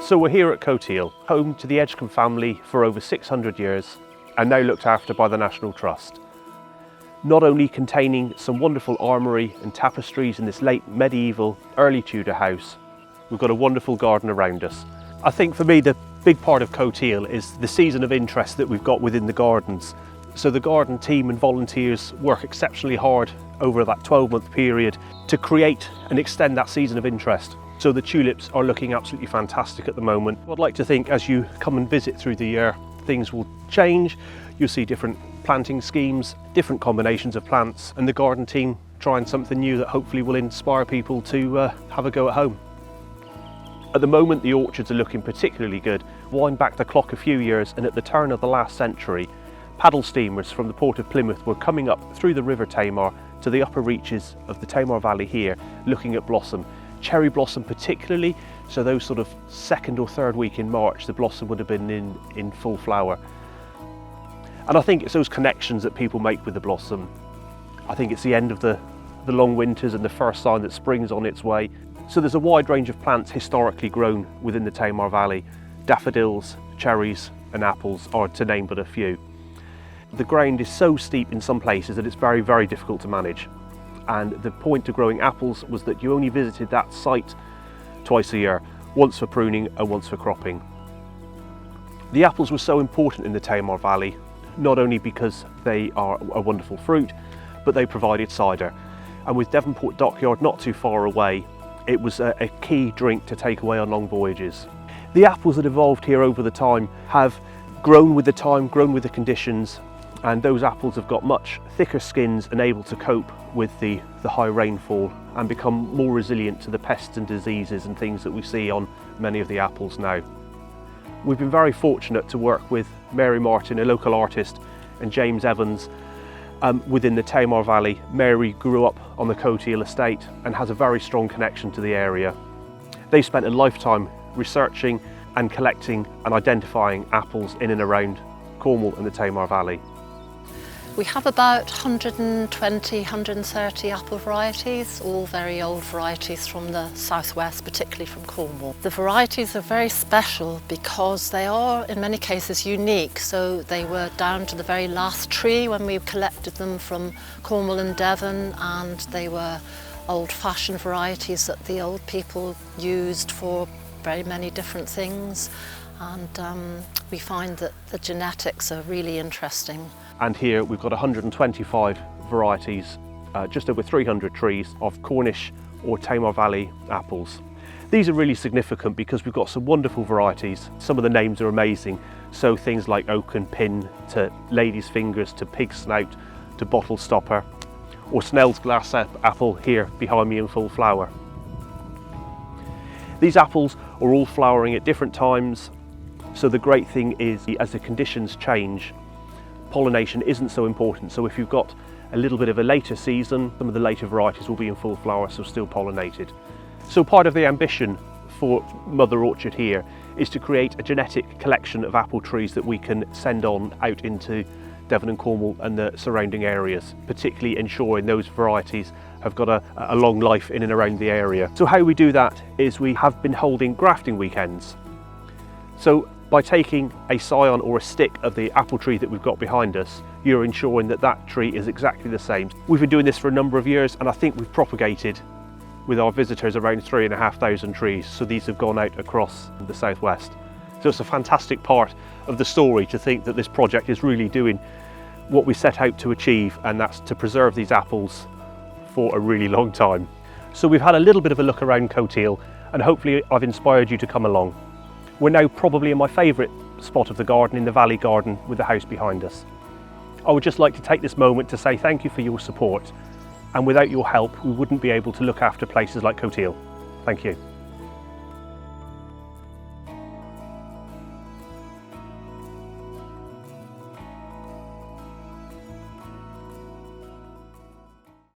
So we're here at Cotehele, home to the Edgecombe family for over 600 years and now looked after by the National Trust. Not only containing some wonderful armoury and tapestries in this late medieval, early Tudor house, we've got a wonderful garden around us. I think for me the big part of Cotehele is the season of interest that we've got within the gardens. So the garden team and volunteers work exceptionally hard over that 12-month period to create and extend that season of interest. So the tulips are looking absolutely fantastic at the moment. I'd like to think as you come and visit through the year, things will change. You'll see different planting schemes, different combinations of plants, and the garden team trying something new that hopefully will inspire people to have a go at home. At the moment, the orchards are looking particularly good. Wind back the clock a few years, and at the turn of the last century, paddle steamers from the port of Plymouth were coming up through the River Tamar to the upper reaches of the Tamar Valley here, looking at blossom. Cherry blossom particularly, so those sort of second or third week in March, the blossom would have been in full flower. And I think it's those connections that people make with the blossom. I think it's the end of the long winters and the first sign that spring's on its way. So there's a wide range of plants historically grown within the Tamar Valley. Daffodils, cherries and apples are to name but a few. The ground is so steep in some places that it's very, very difficult to manage. And the point of growing apples was that you only visited that site twice a year, once for pruning and once for cropping. The apples were so important in the Tamar Valley, not only because they are a wonderful fruit, but they provided cider. And with Devonport Dockyard not too far away, it was a key drink to take away on long voyages. The apples that evolved here over the time have grown with the time, grown with the conditions, and those apples have got much thicker skins and able to cope with the high rainfall and become more resilient to the pests and diseases and things that we see on many of the apples now. We've been very fortunate to work with Mary Martin, a local artist, and James Evans within the Tamar Valley. Mary grew up on the Cotehele estate and has a very strong connection to the area. They spent a lifetime researching and collecting and identifying apples in and around Cornwall and the Tamar Valley. We have about 120, 130 apple varieties, all very old varieties from the southwest, particularly from Cornwall. The varieties are very special because they are in many cases unique, so they were down to the very last tree when we collected them from Cornwall and Devon, and they were old-fashioned varieties that the old people used for very many different things, and we find that the genetics are really interesting. And here we've got 125 varieties, just over 300 trees of Cornish or Tamar Valley apples. These are really significant because we've got some wonderful varieties. Some of the names are amazing. So things like oak and pin to lady's fingers to pig snout to bottle stopper, or Snell's glass apple here behind me in full flower. These apples are all flowering at different times. So the great thing is, as the conditions change, pollination isn't so important. So if you've got a little bit of a later season, some of the later varieties will be in full flower, so still pollinated. So part of the ambition for Mother Orchard here is to create a genetic collection of apple trees that we can send on out into Devon and Cornwall and the surrounding areas, particularly ensuring those varieties have got a long life in and around the area. So how we do that is we have been holding grafting weekends. So by taking a scion or a stick of the apple tree that we've got behind us, you're ensuring that that tree is exactly the same. We've been doing this for a number of years, and I think we've propagated with our visitors around 3,500 trees. So these have gone out across the southwest. So it's a fantastic part of the story to think that this project is really doing what we set out to achieve, and that's to preserve these apples for a really long time. So we've had a little bit of a look around Cotehele, and hopefully I've inspired you to come along. We're now probably in my favourite spot of the garden, in the Valley Garden with the house behind us. I would just like to take this moment to say thank you for your support, and without your help we wouldn't be able to look after places like Cotehele. Thank you.